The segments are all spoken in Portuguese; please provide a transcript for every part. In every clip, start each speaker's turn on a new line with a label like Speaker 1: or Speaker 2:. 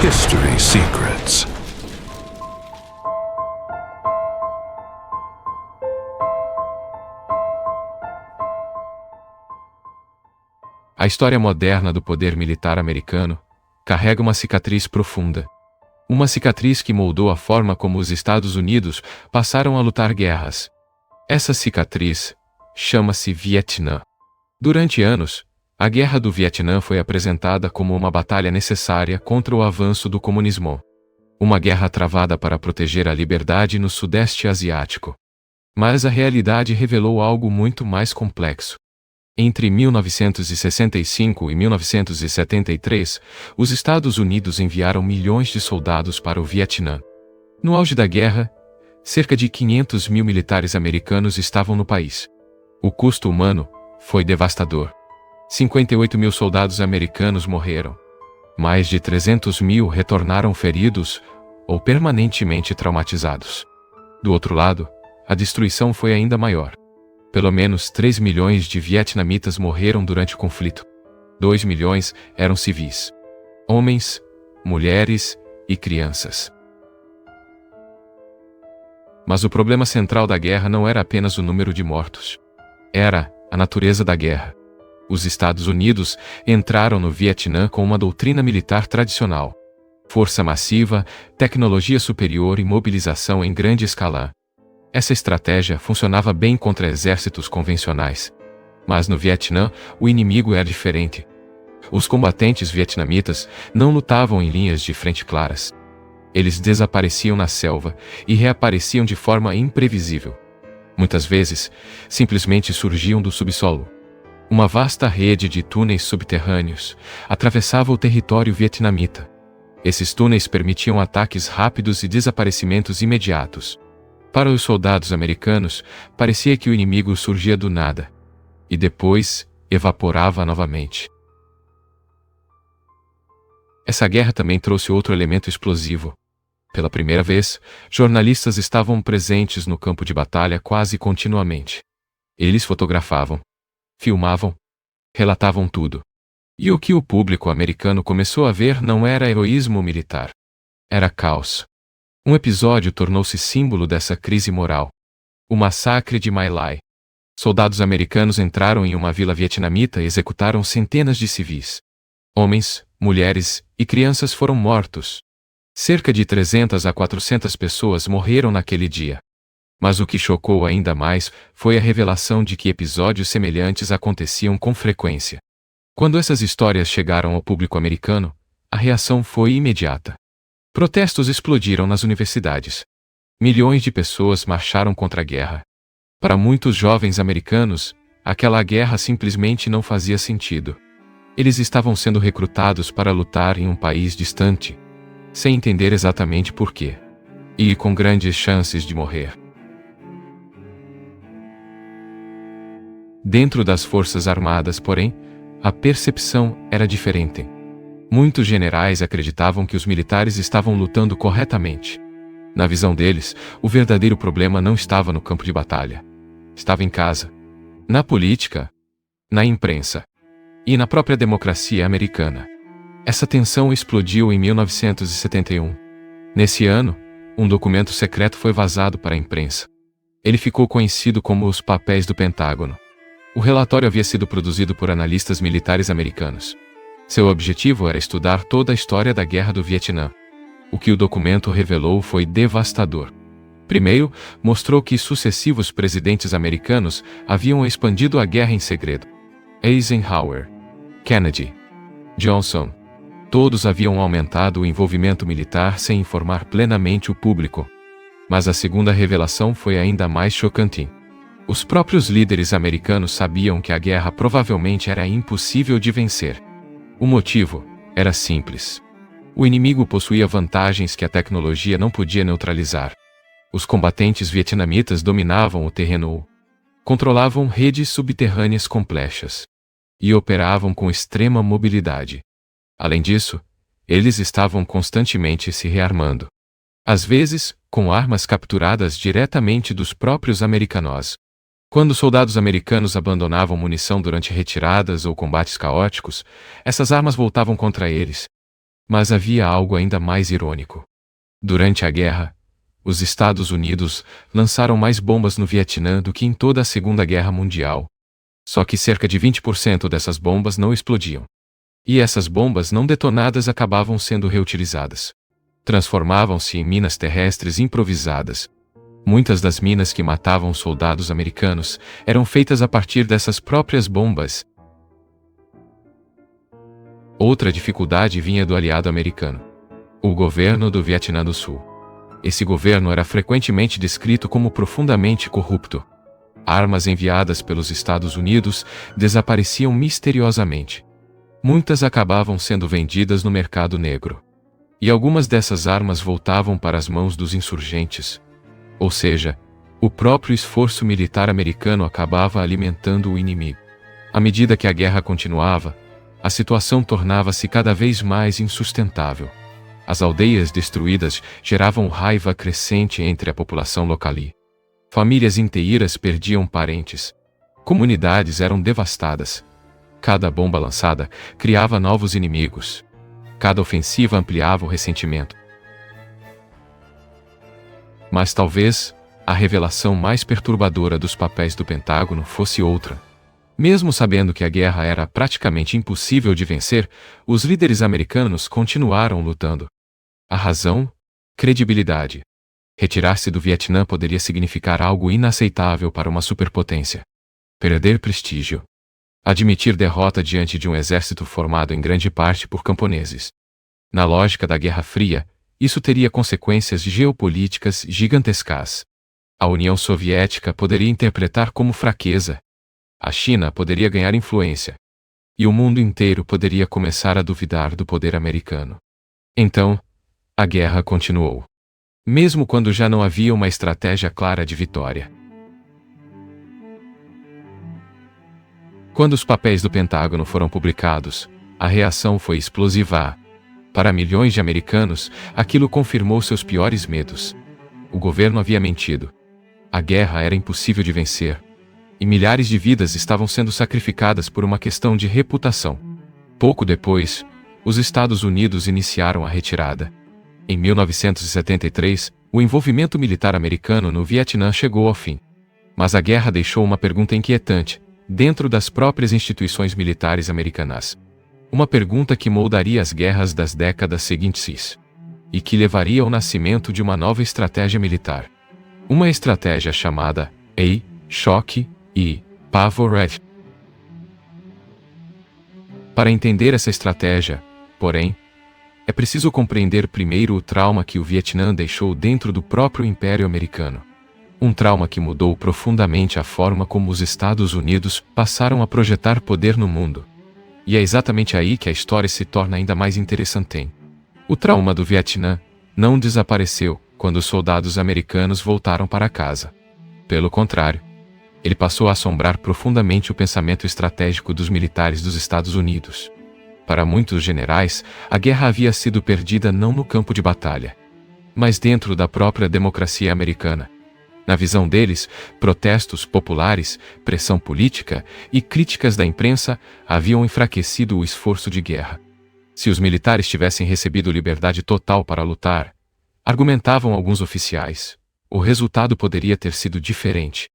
Speaker 1: History Secrets.
Speaker 2: A história moderna do poder militar americano carrega uma cicatriz profunda. Uma cicatriz que moldou a forma como os Estados Unidos passaram a lutar guerras. Essa cicatriz chama-se Vietnã. Durante anos, a Guerra do Vietnã foi apresentada como uma batalha necessária contra o avanço do comunismo. Uma guerra travada para proteger a liberdade no Sudeste Asiático. Mas a realidade revelou algo muito mais complexo. Entre 1965 e 1973, os Estados Unidos enviaram milhões de soldados para o Vietnã. No auge da guerra, cerca de 500 mil militares americanos estavam no país. O custo humano foi devastador. 58 mil soldados americanos morreram. Mais de 300 mil retornaram feridos ou permanentemente traumatizados. Do outro lado, a destruição foi ainda maior. Pelo menos 3 milhões de vietnamitas morreram durante o conflito. 2 milhões eram civis. Homens, mulheres e crianças. Mas o problema central da guerra não era apenas o número de mortos. Era a natureza da guerra. Os Estados Unidos entraram no Vietnã com uma doutrina militar tradicional. Força massiva, tecnologia superior e mobilização em grande escala. Essa estratégia funcionava bem contra exércitos convencionais. Mas no Vietnã, o inimigo era diferente. Os combatentes vietnamitas não lutavam em linhas de frente claras. Eles desapareciam na selva e reapareciam de forma imprevisível. Muitas vezes, simplesmente surgiam do subsolo. Uma vasta rede de túneis subterrâneos atravessava o território vietnamita. Esses túneis permitiam ataques rápidos e desaparecimentos imediatos. Para os soldados americanos, parecia que o inimigo surgia do nada e depois evaporava novamente. Essa guerra também trouxe outro elemento explosivo. Pela primeira vez, jornalistas estavam presentes no campo de batalha quase continuamente. Eles fotografavam, filmavam, relatavam tudo. E o que o público americano começou a ver não era heroísmo militar. Era caos. Um episódio tornou-se símbolo dessa crise moral. O massacre de My Lai. Soldados americanos entraram em uma vila vietnamita e executaram centenas de civis. Homens, mulheres e crianças foram mortos. Cerca de 300 a 400 pessoas morreram naquele dia. Mas o que chocou ainda mais foi a revelação de que episódios semelhantes aconteciam com frequência. Quando essas histórias chegaram ao público americano, a reação foi imediata. Protestos explodiram nas universidades. Milhões de pessoas marcharam contra a guerra. Para muitos jovens americanos, aquela guerra simplesmente não fazia sentido. Eles estavam sendo recrutados para lutar em um país distante, sem entender exatamente por quê, e com grandes chances de morrer. Dentro das Forças Armadas, porém, a percepção era diferente. Muitos generais acreditavam que os militares estavam lutando corretamente. Na visão deles, o verdadeiro problema não estava no campo de batalha. Estava em casa, na política, na imprensa e na própria democracia americana. Essa tensão explodiu em 1971. Nesse ano, um documento secreto foi vazado para a imprensa. Ele ficou conhecido como os Papéis do Pentágono. O relatório havia sido produzido por analistas militares americanos. Seu objetivo era estudar toda a história da Guerra do Vietnã. O que o documento revelou foi devastador. Primeiro, mostrou que sucessivos presidentes americanos haviam expandido a guerra em segredo. Eisenhower, Kennedy, Johnson. Todos haviam aumentado o envolvimento militar sem informar plenamente o público. Mas a segunda revelação foi ainda mais chocante. Os próprios líderes americanos sabiam que a guerra provavelmente era impossível de vencer. O motivo era simples. O inimigo possuía vantagens que a tecnologia não podia neutralizar. Os combatentes vietnamitas dominavam o terreno, controlavam redes subterrâneas complexas e operavam com extrema mobilidade. Além disso, eles estavam constantemente se rearmando. Às vezes, com armas capturadas diretamente dos próprios americanos. Quando soldados americanos abandonavam munição durante retiradas ou combates caóticos, essas armas voltavam contra eles. Mas havia algo ainda mais irônico. Durante a guerra, os Estados Unidos lançaram mais bombas no Vietnã do que em toda a Segunda Guerra Mundial. Só que cerca de 20% dessas bombas não explodiam. E essas bombas não detonadas acabavam sendo reutilizadas. Transformavam-se em minas terrestres improvisadas. Muitas das minas que matavam soldados americanos eram feitas a partir dessas próprias bombas. Outra dificuldade vinha do aliado americano: o governo do Vietnã do Sul. Esse governo era frequentemente descrito como profundamente corrupto. Armas enviadas pelos Estados Unidos desapareciam misteriosamente. Muitas acabavam sendo vendidas no mercado negro. E algumas dessas armas voltavam para as mãos dos insurgentes. Ou seja, o próprio esforço militar americano acabava alimentando o inimigo. À medida que a guerra continuava, a situação tornava-se cada vez mais insustentável. As aldeias destruídas geravam raiva crescente entre a população local. Famílias inteiras perdiam parentes. Comunidades eram devastadas. Cada bomba lançada criava novos inimigos. Cada ofensiva ampliava o ressentimento. Mas talvez a revelação mais perturbadora dos papéis do Pentágono fosse outra. Mesmo sabendo que a guerra era praticamente impossível de vencer, os líderes americanos continuaram lutando. A razão? Credibilidade. Retirar-se do Vietnã poderia significar algo inaceitável para uma superpotência. Perder prestígio. Admitir derrota diante de um exército formado em grande parte por camponeses. Na lógica da Guerra Fria, isso teria consequências geopolíticas gigantescas. A União Soviética poderia interpretar como fraqueza. A China poderia ganhar influência. E o mundo inteiro poderia começar a duvidar do poder americano. Então, a guerra continuou. Mesmo quando já não havia uma estratégia clara de vitória. Quando os papéis do Pentágono foram publicados, a reação foi explosiva. Para milhões de americanos, aquilo confirmou seus piores medos. O governo havia mentido. A guerra era impossível de vencer. E milhares de vidas estavam sendo sacrificadas por uma questão de reputação. Pouco depois, os Estados Unidos iniciaram a retirada. Em 1973, o envolvimento militar americano no Vietnã chegou ao fim. Mas a guerra deixou uma pergunta inquietante, dentro das próprias instituições militares americanas. Uma pergunta que moldaria as guerras das décadas seguintes. E que levaria ao nascimento de uma nova estratégia militar. Uma estratégia chamada choque e pavor. Para entender essa estratégia, porém, é preciso compreender primeiro o trauma que o Vietnã deixou dentro do próprio Império Americano. Um trauma que mudou profundamente a forma como os Estados Unidos passaram a projetar poder no mundo. E é exatamente aí que a história se torna ainda mais interessante. O trauma do Vietnã não desapareceu quando os soldados americanos voltaram para casa. Pelo contrário, ele passou a assombrar profundamente o pensamento estratégico dos militares dos Estados Unidos. Para muitos generais, a guerra havia sido perdida não no campo de batalha, mas dentro da própria democracia americana. Na visão deles, protestos populares, pressão política e críticas da imprensa haviam enfraquecido o esforço de guerra. Se os militares tivessem recebido liberdade total para lutar, argumentavam alguns oficiais, o resultado poderia ter sido diferente.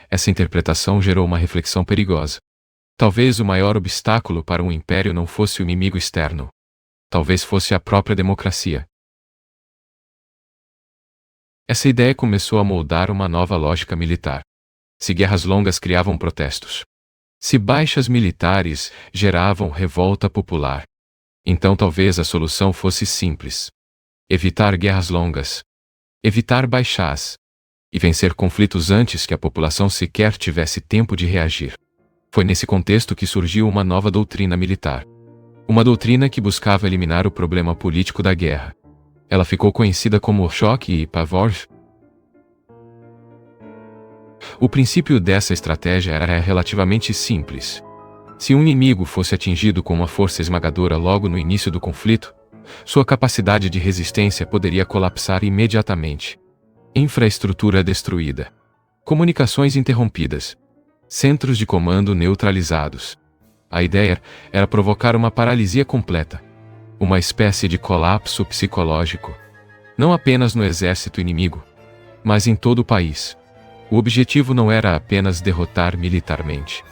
Speaker 2: Essa interpretação gerou uma reflexão perigosa. Talvez o maior obstáculo para um império não fosse o inimigo externo. Talvez fosse a própria democracia. Essa ideia começou a moldar uma nova lógica militar. Se guerras longas criavam protestos, se baixas militares geravam revolta popular, então talvez a solução fosse simples: evitar guerras longas, evitar baixas, e vencer conflitos antes que a população sequer tivesse tempo de reagir. Foi nesse contexto que surgiu uma nova doutrina militar. Uma doutrina que buscava eliminar o problema político da guerra. Ela ficou conhecida como choque e pavor. O princípio dessa estratégia era relativamente simples. Se um inimigo fosse atingido com uma força esmagadora logo no início do conflito, sua capacidade de resistência poderia colapsar imediatamente. Infraestrutura destruída. Comunicações interrompidas. Centros de comando neutralizados. A ideia era provocar uma paralisia completa. uma espécie de colapso psicológico, não apenas no exército inimigo, mas em todo o país. O objetivo não era apenas derrotar militarmente.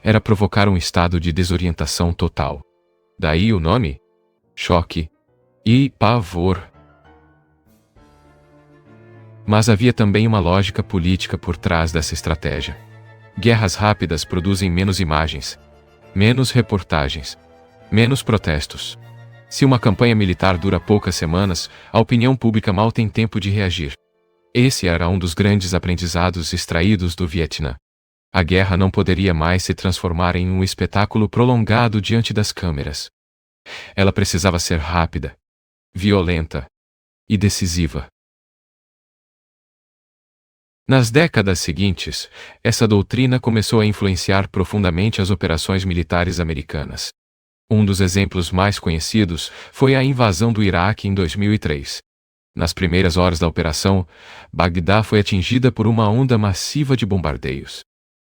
Speaker 2: Era provocar um estado de desorientação total. Daí o nome: choque e pavor. Mas havia também uma lógica política por trás dessa estratégia. Guerras rápidas produzem menos imagens, menos reportagens, menos protestos. Se uma campanha militar dura poucas semanas, a opinião pública mal tem tempo de reagir. Esse era um dos grandes aprendizados extraídos do Vietnã. A guerra não poderia mais se transformar em um espetáculo prolongado diante das câmeras. Ela precisava ser rápida, violenta e decisiva. Nas décadas seguintes, essa doutrina começou a influenciar profundamente as operações militares americanas. Um dos exemplos mais conhecidos foi a invasão do Iraque em 2003. Nas primeiras horas da operação, Bagdá foi atingida por uma onda massiva de bombardeios,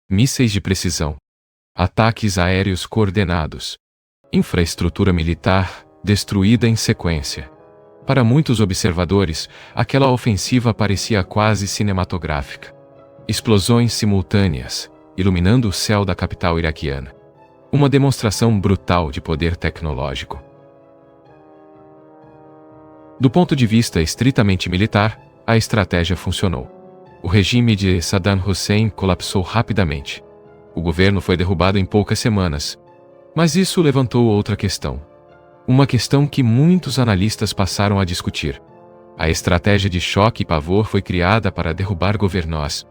Speaker 2: mísseis de precisão, ataques aéreos coordenados, infraestrutura militar destruída em sequência. Para muitos observadores, aquela ofensiva parecia quase cinematográfica. Explosões simultâneas, iluminando o céu da capital iraquiana. Uma demonstração brutal de poder tecnológico. Do ponto de vista estritamente militar, a estratégia funcionou. O regime de Saddam Hussein colapsou rapidamente. O governo foi derrubado em poucas semanas. Mas isso levantou outra questão. Uma questão que muitos analistas passaram a discutir. A estratégia de choque e pavor foi criada para derrubar governos,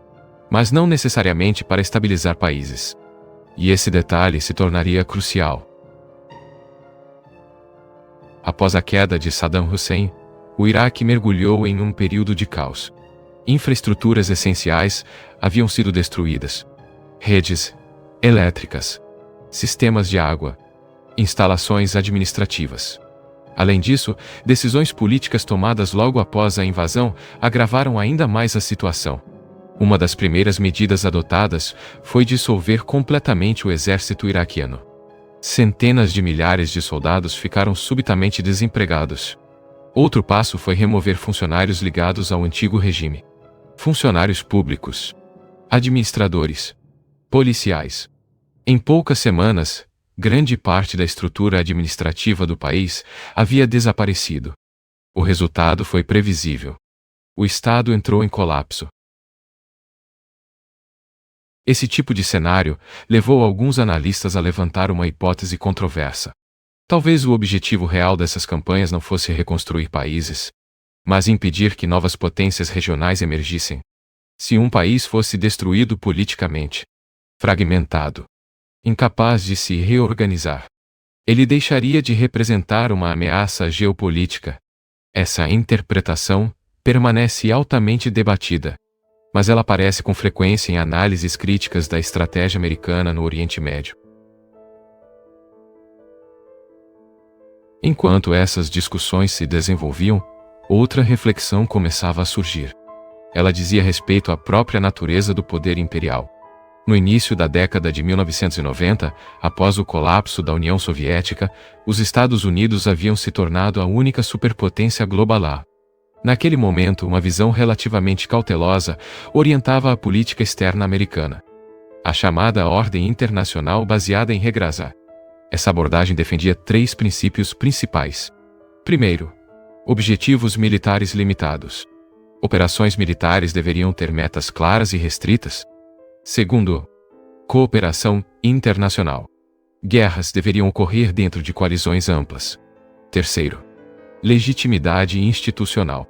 Speaker 2: mas não necessariamente para estabilizar países. E esse detalhe se tornaria crucial. Após a queda de Saddam Hussein, o Iraque mergulhou em um período de caos. Infraestruturas essenciais haviam sido destruídas. Redes elétricas, sistemas de água, instalações administrativas. Além disso, decisões políticas tomadas logo após a invasão agravaram ainda mais a situação. Uma das primeiras medidas adotadas foi dissolver completamente o exército iraquiano. Centenas de milhares de soldados ficaram subitamente desempregados. Outro passo foi remover funcionários ligados ao antigo regime. Funcionários públicos, administradores, policiais. Em poucas semanas, grande parte da estrutura administrativa do país havia desaparecido. O resultado foi previsível. O Estado entrou em colapso. Esse tipo de cenário levou alguns analistas a levantar uma hipótese controversa. Talvez o objetivo real dessas campanhas não fosse reconstruir países, mas impedir que novas potências regionais emergissem. Se um país fosse destruído politicamente, fragmentado, incapaz de se reorganizar, ele deixaria de representar uma ameaça geopolítica. Essa interpretação permanece altamente debatida, mas ela aparece com frequência em análises críticas da estratégia americana no Oriente Médio. Enquanto essas discussões se desenvolviam, outra reflexão começava a surgir. Ela dizia respeito à própria natureza do poder imperial. No início da década de 1990, após o colapso da União Soviética, os Estados Unidos haviam se tornado a única superpotência global. Naquele momento, uma visão relativamente cautelosa orientava a política externa americana. A chamada ordem internacional baseada em regras. Essa abordagem defendia 3 princípios principais. Primeiro, objetivos militares limitados. Operações militares deveriam ter metas claras e restritas. Segundo, cooperação internacional. Guerras deveriam ocorrer dentro de coalizões amplas. Terceiro, legitimidade institucional.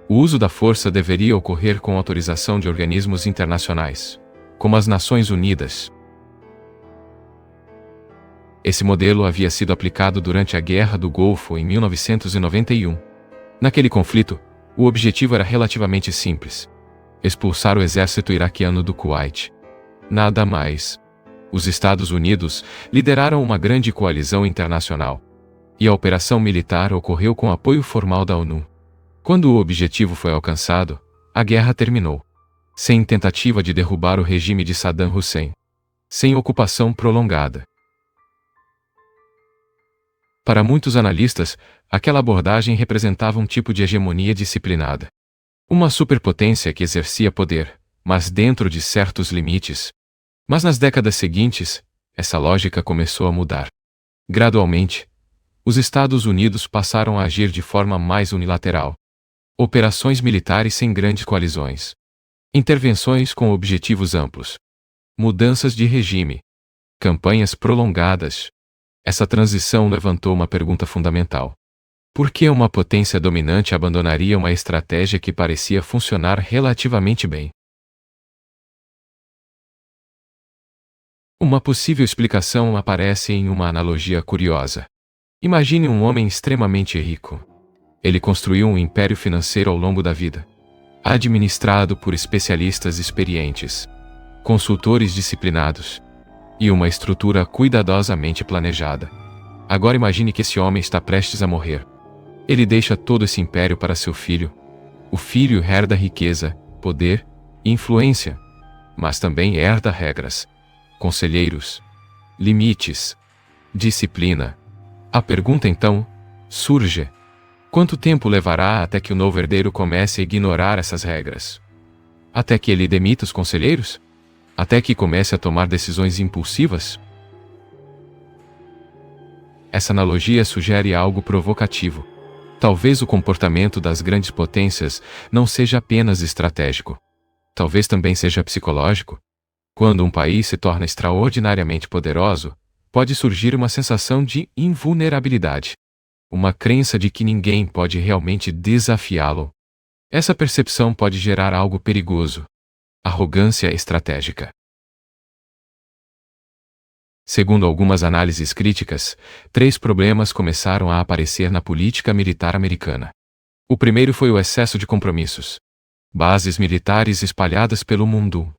Speaker 2: O uso da força deveria ocorrer com autorização de organismos internacionais, como as Nações Unidas. Esse modelo havia sido aplicado durante a Guerra do Golfo em 1991. Naquele conflito, o objetivo era relativamente simples: expulsar o exército iraquiano do Kuwait. Nada mais. Os Estados Unidos lideraram uma grande coalizão internacional, e a operação militar ocorreu com apoio formal da ONU. Quando o objetivo foi alcançado, a guerra terminou. Sem tentativa de derrubar o regime de Saddam Hussein. Sem ocupação prolongada. Para muitos analistas, aquela abordagem representava um tipo de hegemonia disciplinada. Uma superpotência que exercia poder, mas dentro de certos limites. Mas nas décadas seguintes, essa lógica começou a mudar. Gradualmente, os Estados Unidos passaram a agir de forma mais unilateral. Operações militares sem grandes coalizões. Intervenções com objetivos amplos. Mudanças de regime. Campanhas prolongadas. Essa transição levantou uma pergunta fundamental. Por que uma potência dominante abandonaria uma estratégia que parecia funcionar relativamente bem? Uma possível explicação aparece em uma analogia curiosa. Imagine um homem extremamente rico. Ele construiu um império financeiro ao longo da vida, administrado por especialistas experientes, consultores disciplinados e uma estrutura cuidadosamente planejada. Agora imagine que esse homem está prestes a morrer. Ele deixa todo esse império para seu filho. O filho herda riqueza, poder e influência, mas também herda regras, conselheiros, limites, disciplina. A pergunta então surge: quanto tempo levará até que o novo herdeiro comece a ignorar essas regras? Até que ele demita os conselheiros? Até que comece a tomar decisões impulsivas? Essa analogia sugere algo provocativo. Talvez o comportamento das grandes potências não seja apenas estratégico. Talvez também seja psicológico. Quando um país se torna extraordinariamente poderoso, pode surgir uma sensação de invulnerabilidade. Uma crença de que ninguém pode realmente desafiá-lo. Essa percepção pode gerar algo perigoso: arrogância estratégica. Segundo algumas análises críticas, 3 problemas começaram a aparecer na política militar americana. O primeiro foi o excesso de compromissos. Bases militares espalhadas pelo mundo.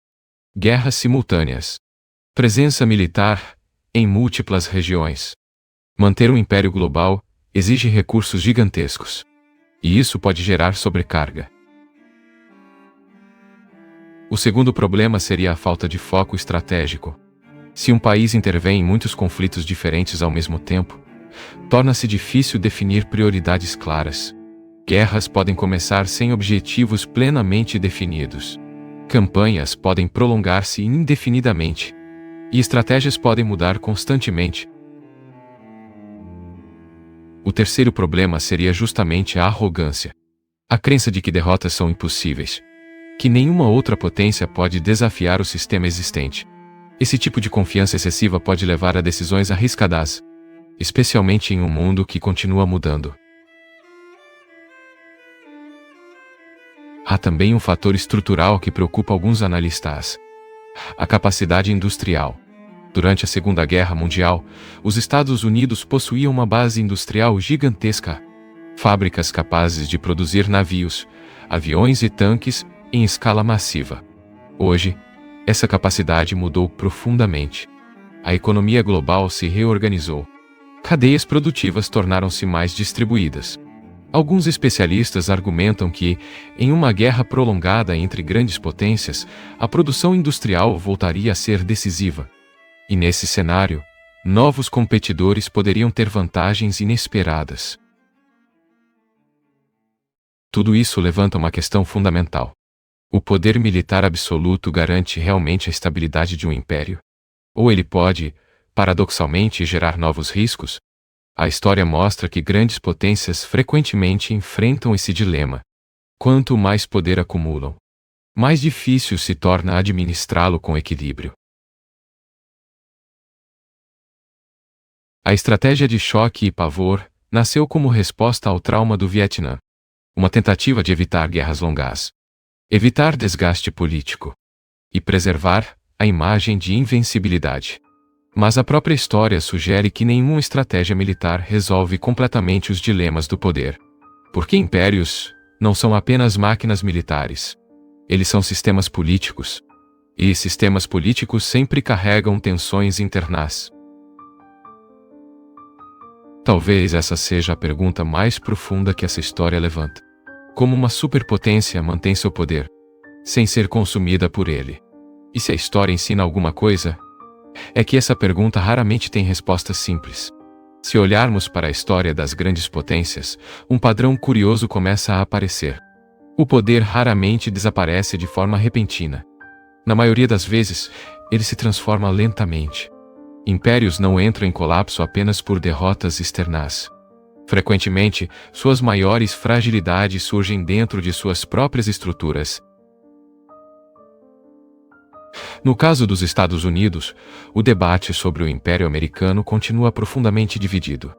Speaker 2: Guerras simultâneas. Presença militar em múltiplas regiões. Manter um império global exige recursos gigantescos. E isso pode gerar sobrecarga. O segundo problema seria a falta de foco estratégico. Se um país intervém em muitos conflitos diferentes ao mesmo tempo, torna-se difícil definir prioridades claras. Guerras podem começar sem objetivos plenamente definidos. Campanhas podem prolongar-se indefinidamente. E estratégias podem mudar constantemente. O terceiro problema seria justamente a arrogância. A crença de que derrotas são impossíveis. Que nenhuma outra potência pode desafiar o sistema existente. Esse tipo de confiança excessiva pode levar a decisões arriscadas, especialmente em um mundo que continua mudando. Há também um fator estrutural que preocupa alguns analistas: a capacidade industrial. Durante a Segunda Guerra Mundial, os Estados Unidos possuíam uma base industrial gigantesca. Fábricas capazes de produzir navios, aviões e tanques em escala massiva. Hoje, essa capacidade mudou profundamente. A economia global se reorganizou. Cadeias produtivas tornaram-se mais distribuídas. Alguns especialistas argumentam que, em uma guerra prolongada entre grandes potências, a produção industrial voltaria a ser decisiva. E nesse cenário, novos competidores poderiam ter vantagens inesperadas. Tudo isso levanta uma questão fundamental. O poder militar absoluto garante realmente a estabilidade de um império? Ou ele pode, paradoxalmente, gerar novos riscos? A história mostra que grandes potências frequentemente enfrentam esse dilema. Quanto mais poder acumulam, mais difícil se torna administrá-lo com equilíbrio. A estratégia de choque e pavor nasceu como resposta ao trauma do Vietnã. Uma tentativa de evitar guerras longas, evitar desgaste político e preservar a imagem de invencibilidade. Mas a própria história sugere que nenhuma estratégia militar resolve completamente os dilemas do poder. Porque impérios não são apenas máquinas militares. Eles são sistemas políticos. E sistemas políticos sempre carregam tensões internas. Talvez essa seja a pergunta mais profunda que essa história levanta. Como uma superpotência mantém seu poder, sem ser consumida por ele? E se a história ensina alguma coisa, é que essa pergunta raramente tem respostas simples. Se olharmos para a história das grandes potências, um padrão curioso começa a aparecer. O poder raramente desaparece de forma repentina. Na maioria das vezes, ele se transforma lentamente. Impérios não entram em colapso apenas por derrotas externas. Frequentemente, suas maiores fragilidades surgem dentro de suas próprias estruturas. No caso dos Estados Unidos, o debate sobre o Império Americano continua profundamente dividido.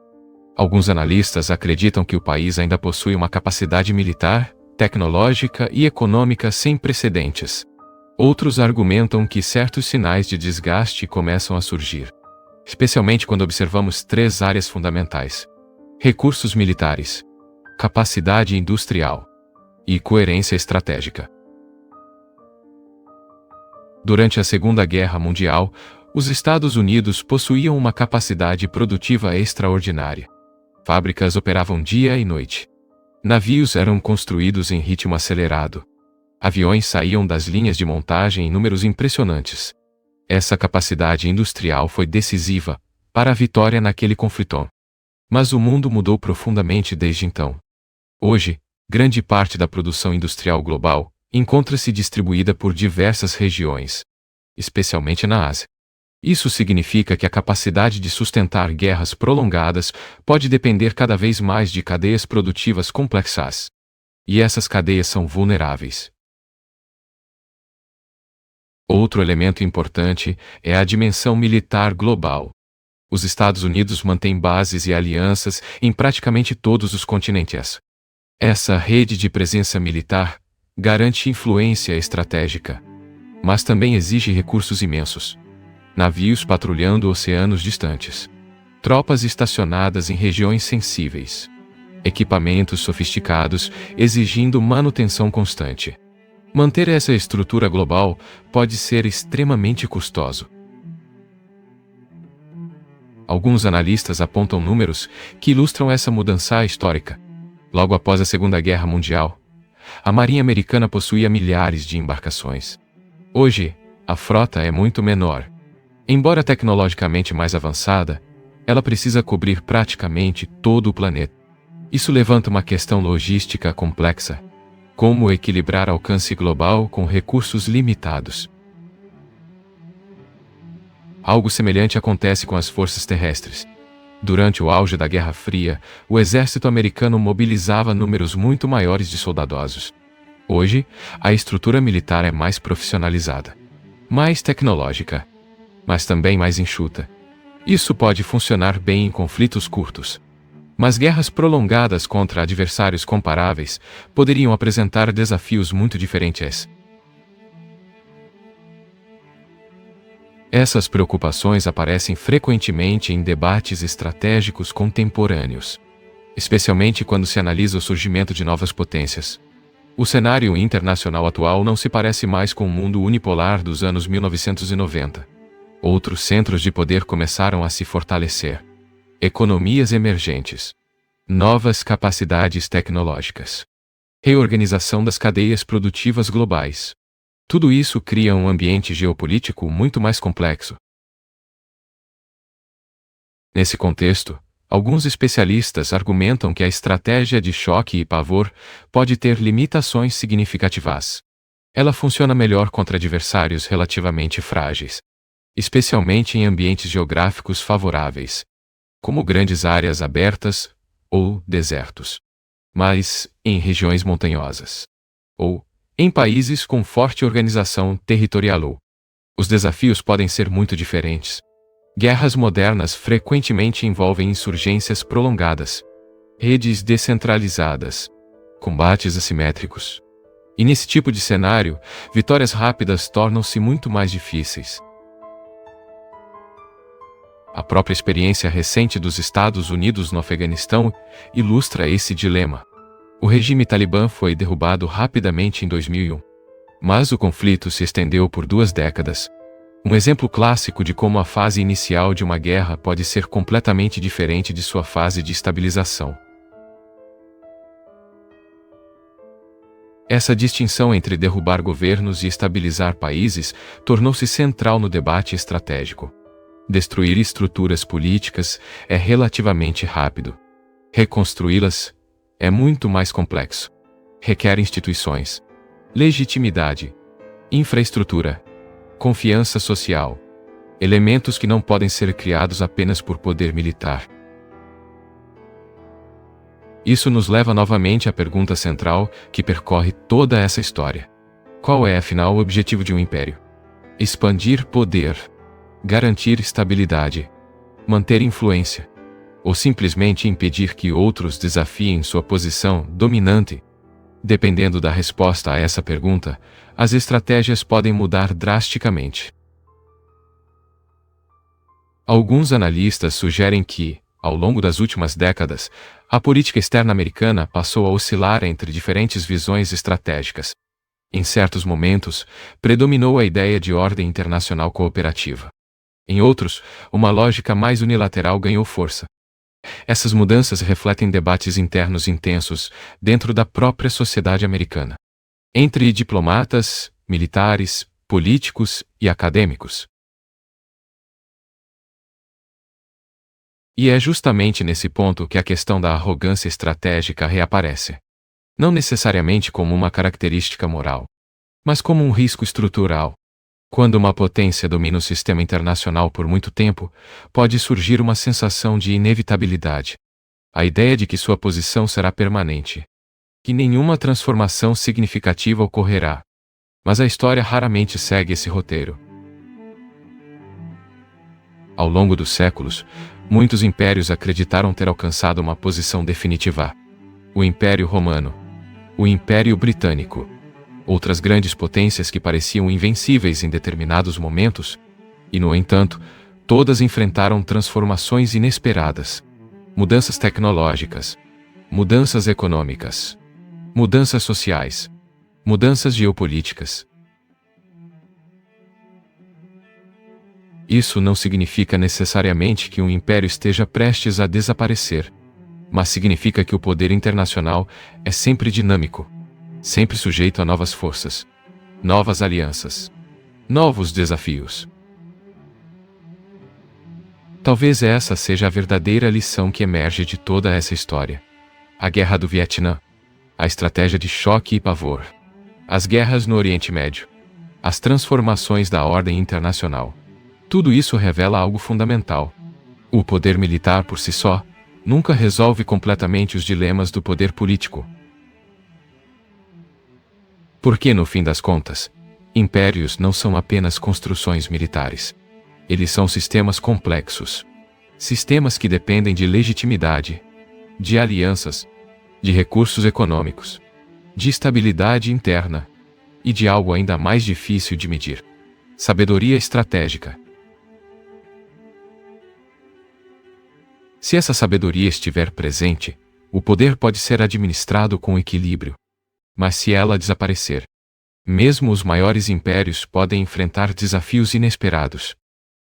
Speaker 2: Alguns analistas acreditam que o país ainda possui uma capacidade militar, tecnológica e econômica sem precedentes. Outros argumentam que certos sinais de desgaste começam a surgir, especialmente quando observamos três áreas fundamentais: recursos militares, capacidade industrial e coerência estratégica. Durante a Segunda Guerra Mundial, os Estados Unidos possuíam uma capacidade produtiva extraordinária. Fábricas operavam dia e noite. Navios eram construídos em ritmo acelerado. Aviões saíam das linhas de montagem em números impressionantes. Essa capacidade industrial foi decisiva para a vitória naquele conflito. Mas o mundo mudou profundamente desde então. Hoje, grande parte da produção industrial global encontra-se distribuída por diversas regiões, especialmente na Ásia. Isso significa que a capacidade de sustentar guerras prolongadas pode depender cada vez mais de cadeias produtivas complexas. E essas cadeias são vulneráveis. Outro elemento importante é a dimensão militar global. Os Estados Unidos mantêm bases e alianças em praticamente todos os continentes. Essa rede de presença militar garante influência estratégica, mas também exige recursos imensos. Navios patrulhando oceanos distantes, tropas estacionadas em regiões sensíveis, equipamentos sofisticados exigindo manutenção constante. Manter essa estrutura global pode ser extremamente custoso. Alguns analistas apontam números que ilustram essa mudança histórica. Logo após a Segunda Guerra Mundial, a Marinha Americana possuía milhares de embarcações. Hoje, a frota é muito menor. Embora tecnologicamente mais avançada, ela precisa cobrir praticamente todo o planeta. Isso levanta uma questão logística complexa: como equilibrar alcance global com recursos limitados? Algo semelhante acontece com as forças terrestres. Durante o auge da Guerra Fria, o exército americano mobilizava números muito maiores de soldados. Hoje, a estrutura militar é mais profissionalizada, mais tecnológica, mas também mais enxuta. Isso pode funcionar bem em conflitos curtos. Mas guerras prolongadas contra adversários comparáveis poderiam apresentar desafios muito diferentes. Essas preocupações aparecem frequentemente em debates estratégicos contemporâneos, especialmente quando se analisa o surgimento de novas potências. O cenário internacional atual não se parece mais com o mundo unipolar dos anos 1990. Outros centros de poder começaram a se fortalecer. Economias emergentes, novas capacidades tecnológicas, reorganização das cadeias produtivas globais. Tudo isso cria um ambiente geopolítico muito mais complexo. Nesse contexto, alguns especialistas argumentam que a estratégia de choque e pavor pode ter limitações significativas. Ela funciona melhor contra adversários relativamente frágeis, especialmente em ambientes geográficos favoráveis, como grandes áreas abertas ou desertos, mas em regiões montanhosas, ou em países com forte organização territorial. Os desafios podem ser muito diferentes. Guerras modernas frequentemente envolvem insurgências prolongadas, redes descentralizadas, combates assimétricos. E nesse tipo de cenário, vitórias rápidas tornam-se muito mais difíceis. A própria experiência recente dos Estados Unidos no Afeganistão ilustra esse dilema. O regime talibã foi derrubado rapidamente em 2001. Mas o conflito se estendeu por 2 décadas. Um exemplo clássico de como a fase inicial de uma guerra pode ser completamente diferente de sua fase de estabilização. Essa distinção entre derrubar governos e estabilizar países tornou-se central no debate estratégico. Destruir estruturas políticas é relativamente rápido. Reconstruí-las é muito mais complexo. Requer instituições, legitimidade, infraestrutura, confiança social, elementos que não podem ser criados apenas por poder militar. Isso nos leva novamente à pergunta central que percorre toda essa história. Qual é, afinal, o objetivo de um império? Expandir poder, garantir estabilidade, manter influência, ou simplesmente impedir que outros desafiem sua posição dominante? Dependendo da resposta a essa pergunta, as estratégias podem mudar drasticamente. Alguns analistas sugerem que, ao longo das últimas décadas, a política externa americana passou a oscilar entre diferentes visões estratégicas. Em certos momentos, predominou a ideia de ordem internacional cooperativa. Em outros, uma lógica mais unilateral ganhou força. Essas mudanças refletem debates internos intensos dentro da própria sociedade americana, entre diplomatas, militares, políticos e acadêmicos. E é justamente nesse ponto que a questão da arrogância estratégica reaparece. Não necessariamente como uma característica moral, mas como um risco estrutural. Quando uma potência domina o sistema internacional por muito tempo, pode surgir uma sensação de inevitabilidade. A ideia de que sua posição será permanente, que nenhuma transformação significativa ocorrerá. Mas a história raramente segue esse roteiro. Ao longo dos séculos, muitos impérios acreditaram ter alcançado uma posição definitiva. O Império Romano, o Império Britânico, outras grandes potências que pareciam invencíveis em determinados momentos, e, no entanto, todas enfrentaram transformações inesperadas. Mudanças tecnológicas, mudanças econômicas, mudanças sociais, mudanças geopolíticas. Isso não significa necessariamente que um império esteja prestes a desaparecer, mas significa que o poder internacional é sempre dinâmico, sempre sujeito a novas forças, novas alianças, novos desafios. Talvez essa seja a verdadeira lição que emerge de toda essa história. A Guerra do Vietnã, a estratégia de choque e pavor, as guerras no Oriente Médio, as transformações da ordem internacional. Tudo isso revela algo fundamental. O poder militar por si só nunca resolve completamente os dilemas do poder político. Porque, no fim das contas, impérios não são apenas construções militares. Eles são sistemas complexos. Sistemas que dependem de legitimidade, de alianças, de recursos econômicos, de estabilidade interna e de algo ainda mais difícil de medir: sabedoria estratégica. Se essa sabedoria estiver presente, o poder pode ser administrado com equilíbrio. Mas se ela desaparecer, mesmo os maiores impérios podem enfrentar desafios inesperados.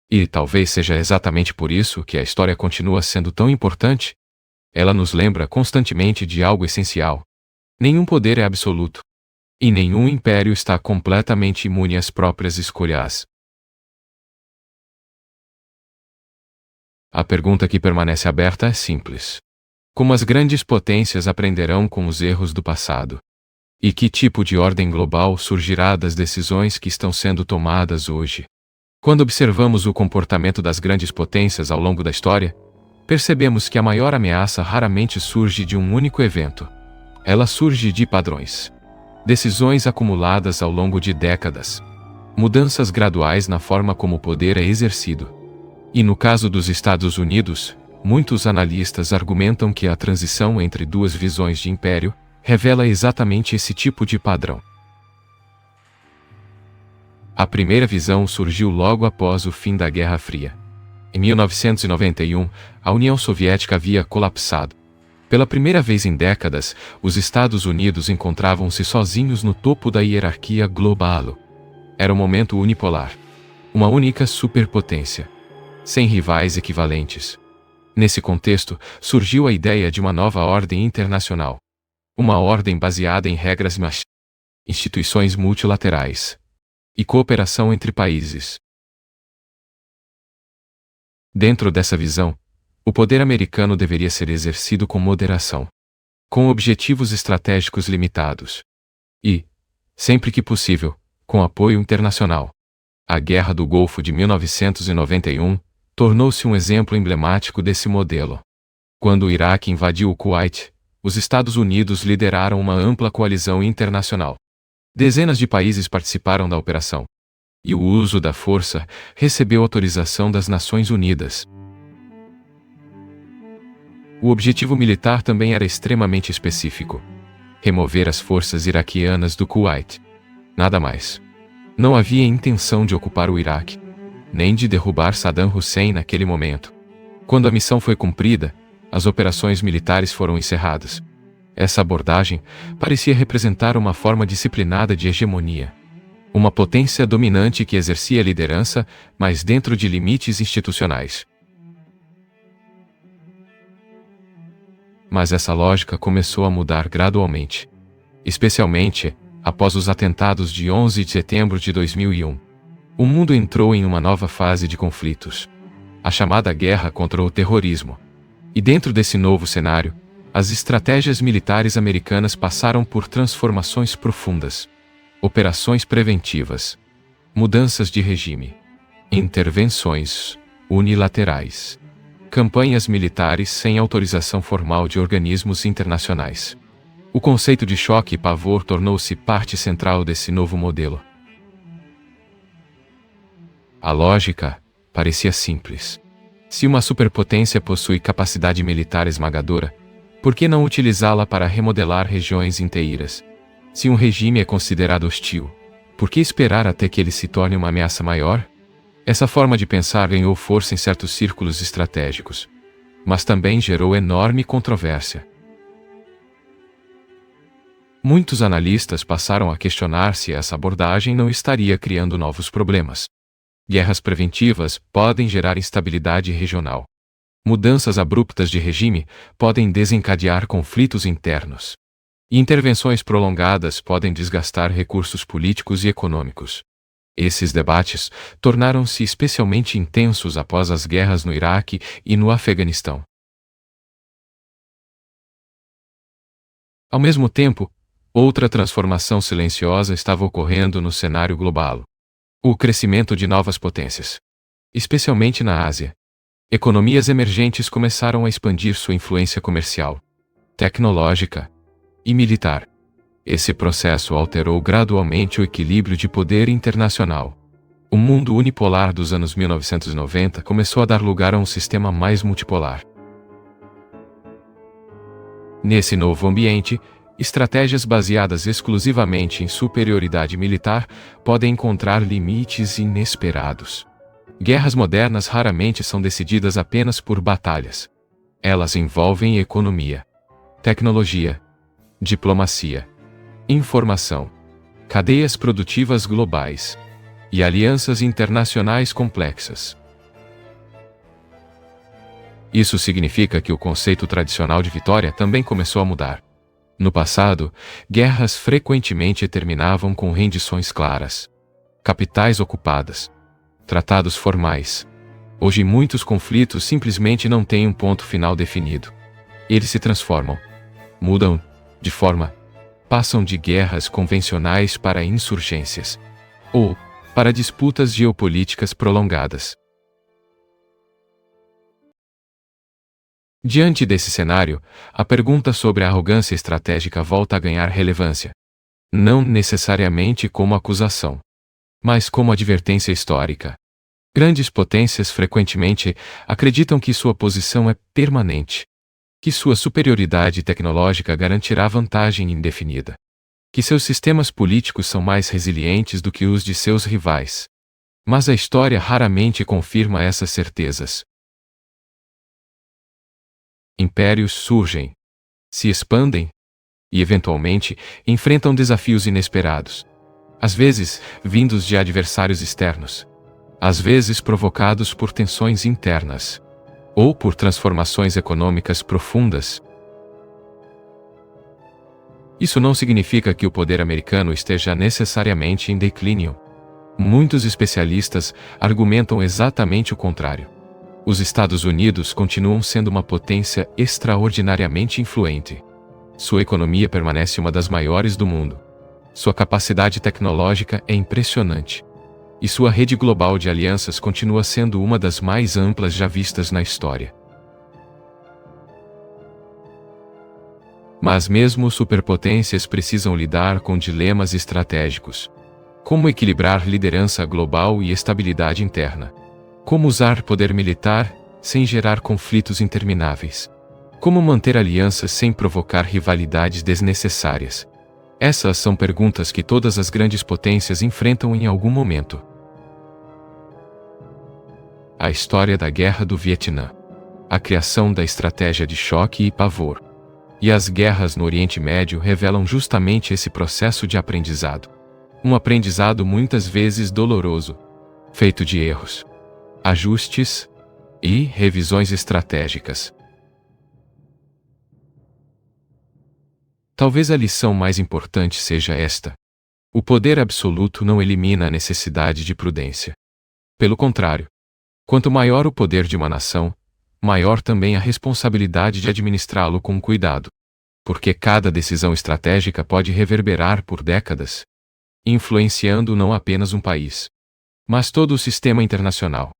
Speaker 2: E talvez seja exatamente por isso que a história continua sendo tão importante. Ela nos lembra constantemente de algo essencial. Nenhum poder é absoluto. E nenhum império está completamente imune às próprias escolhas. A pergunta que permanece aberta é simples: como as grandes potências aprenderão com os erros do passado? E que tipo de ordem global surgirá das decisões que estão sendo tomadas hoje? Quando observamos o comportamento das grandes potências ao longo da história, percebemos que a maior ameaça raramente surge de um único evento. Ela surge de padrões. Decisões acumuladas ao longo de décadas. Mudanças graduais na forma como o poder é exercido. E no caso dos Estados Unidos, muitos analistas argumentam que a transição entre duas visões de império revela exatamente esse tipo de padrão. A primeira visão surgiu logo após o fim da Guerra Fria. Em 1991, a União Soviética havia colapsado. Pela primeira vez em décadas, os Estados Unidos encontravam-se sozinhos no topo da hierarquia global. Era um momento unipolar. Uma única superpotência, sem rivais equivalentes. Nesse contexto, surgiu a ideia de uma nova ordem internacional. Uma ordem baseada em regras instituições multilaterais e cooperação entre países. Dentro dessa visão, o poder americano deveria ser exercido com moderação, com objetivos estratégicos limitados e, sempre que possível, com apoio internacional. A Guerra do Golfo de 1991 tornou-se um exemplo emblemático desse modelo. Quando o Iraque invadiu o Kuwait, os Estados Unidos lideraram uma ampla coalizão internacional. Dezenas de países participaram da operação, e o uso da força recebeu autorização das Nações Unidas. O objetivo militar também era extremamente específico: remover as forças iraquianas do Kuwait. Nada mais. Não havia intenção de ocupar o Iraque, nem de derrubar Saddam Hussein naquele momento. Quando a missão foi cumprida, as operações militares foram encerradas. Essa abordagem parecia representar uma forma disciplinada de hegemonia. Uma potência dominante que exercia liderança, mas dentro de limites institucionais. Mas essa lógica começou a mudar gradualmente, especialmente após os atentados de 11 de setembro de 2001. O mundo entrou em uma nova fase de conflitos, a chamada guerra contra o terrorismo. E dentro desse novo cenário, as estratégias militares americanas passaram por transformações profundas. Operações preventivas, mudanças de regime, intervenções unilaterais, campanhas militares sem autorização formal de organismos internacionais. O conceito de choque e pavor tornou-se parte central desse novo modelo. A lógica parecia simples. Se uma superpotência possui capacidade militar esmagadora, por que não utilizá-la para remodelar regiões inteiras? Se um regime é considerado hostil, por que esperar até que ele se torne uma ameaça maior? Essa forma de pensar ganhou força em certos círculos estratégicos, mas também gerou enorme controvérsia. Muitos analistas passaram a questionar se essa abordagem não estaria criando novos problemas. Guerras preventivas podem gerar instabilidade regional. Mudanças abruptas de regime podem desencadear conflitos internos. E intervenções prolongadas podem desgastar recursos políticos e econômicos. Esses debates tornaram-se especialmente intensos após as guerras no Iraque e no Afeganistão. Ao mesmo tempo, outra transformação silenciosa estava ocorrendo no cenário global. O crescimento de novas potências, especialmente na Ásia. Economias emergentes começaram a expandir sua influência comercial, tecnológica e militar. Esse processo alterou gradualmente o equilíbrio de poder internacional. O mundo unipolar dos anos 1990 começou a dar lugar a um sistema mais multipolar. Nesse novo ambiente, estratégias baseadas exclusivamente em superioridade militar podem encontrar limites inesperados. Guerras modernas raramente são decididas apenas por batalhas. Elas envolvem economia, tecnologia, diplomacia, informação, cadeias produtivas globais e alianças internacionais complexas. Isso significa que o conceito tradicional de vitória também começou a mudar. No passado, guerras frequentemente terminavam com rendições claras, capitais ocupadas, tratados formais. Hoje muitos conflitos simplesmente não têm um ponto final definido. Eles se transformam, mudam de forma, passam de guerras convencionais para insurgências, ou para disputas geopolíticas prolongadas. Diante desse cenário, a pergunta sobre a arrogância estratégica volta a ganhar relevância. Não necessariamente como acusação, mas como advertência histórica. Grandes potências frequentemente acreditam que sua posição é permanente, que sua superioridade tecnológica garantirá vantagem indefinida, que seus sistemas políticos são mais resilientes do que os de seus rivais. Mas a história raramente confirma essas certezas. Impérios surgem, se expandem e, eventualmente, enfrentam desafios inesperados. Às vezes, vindos de adversários externos. Às vezes provocados por tensões internas. Ou por transformações econômicas profundas. Isso não significa que o poder americano esteja necessariamente em declínio. Muitos especialistas argumentam exatamente o contrário. Os Estados Unidos continuam sendo uma potência extraordinariamente influente. Sua economia permanece uma das maiores do mundo. Sua capacidade tecnológica é impressionante. E sua rede global de alianças continua sendo uma das mais amplas já vistas na história. Mas mesmo superpotências precisam lidar com dilemas estratégicos. Como equilibrar liderança global e estabilidade interna? Como usar poder militar sem gerar conflitos intermináveis? Como manter alianças sem provocar rivalidades desnecessárias? Essas são perguntas que todas as grandes potências enfrentam em algum momento. A história da Guerra do Vietnã. A criação da estratégia de choque e pavor. E as guerras no Oriente Médio revelam justamente esse processo de aprendizado. Um aprendizado muitas vezes doloroso, feito de erros, ajustes e revisões estratégicas. Talvez a lição mais importante seja esta: o poder absoluto não elimina a necessidade de prudência. Pelo contrário, quanto maior o poder de uma nação, maior também a responsabilidade de administrá-lo com cuidado. Porque cada decisão estratégica pode reverberar por décadas, influenciando não apenas um país, mas todo o sistema internacional.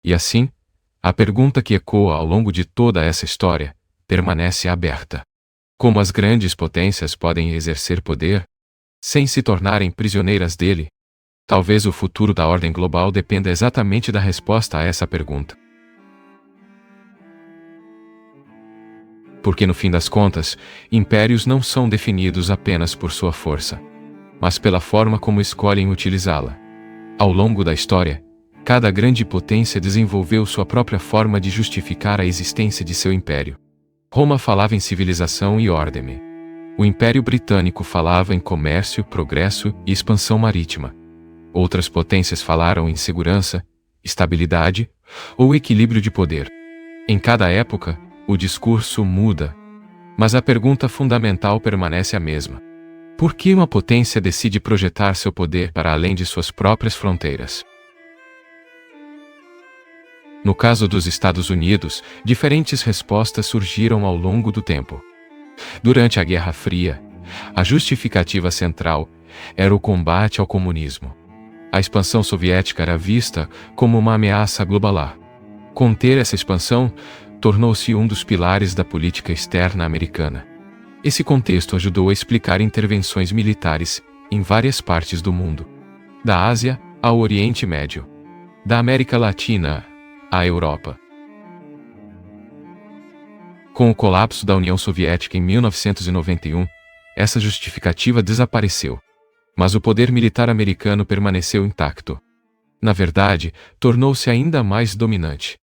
Speaker 2: E assim, a pergunta que ecoa ao longo de toda essa história permanece aberta. Como as grandes potências podem exercer poder, sem se tornarem prisioneiras dele? Talvez o futuro da ordem global dependa exatamente da resposta a essa pergunta. Porque no fim das contas, impérios não são definidos apenas por sua força, mas pela forma como escolhem utilizá-la. Ao longo da história, cada grande potência desenvolveu sua própria forma de justificar a existência de seu império. Roma falava em civilização e ordem. O Império Britânico falava em comércio, progresso e expansão marítima. Outras potências falaram em segurança, estabilidade ou equilíbrio de poder. Em cada época, o discurso muda, mas a pergunta fundamental permanece a mesma. Por que uma potência decide projetar seu poder para além de suas próprias fronteiras? No caso dos Estados Unidos, diferentes respostas surgiram ao longo do tempo. Durante a Guerra Fria, a justificativa central era o combate ao comunismo. A expansão soviética era vista como uma ameaça global. Conter essa expansão tornou-se um dos pilares da política externa americana. Esse contexto ajudou a explicar intervenções militares em várias partes do mundo, da Ásia ao Oriente Médio, da América Latina à Europa. Com o colapso da União Soviética em 1991, essa justificativa desapareceu. Mas o poder militar americano permaneceu intacto. Na verdade, tornou-se ainda mais dominante.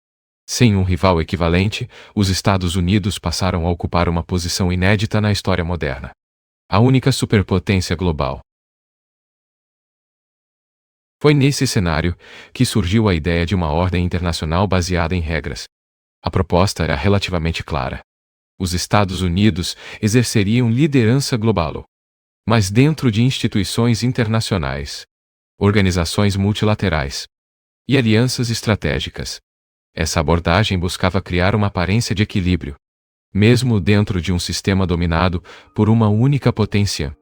Speaker 2: Sem um rival equivalente, os Estados Unidos passaram a ocupar uma posição inédita na história moderna. A única superpotência global. Foi nesse cenário que surgiu a ideia de uma ordem internacional baseada em regras. A proposta era relativamente clara. Os Estados Unidos exerceriam liderança global, mas dentro de instituições internacionais, organizações multilaterais e alianças estratégicas. Essa abordagem buscava criar uma aparência de equilíbrio, mesmo dentro de um sistema dominado por uma única potência.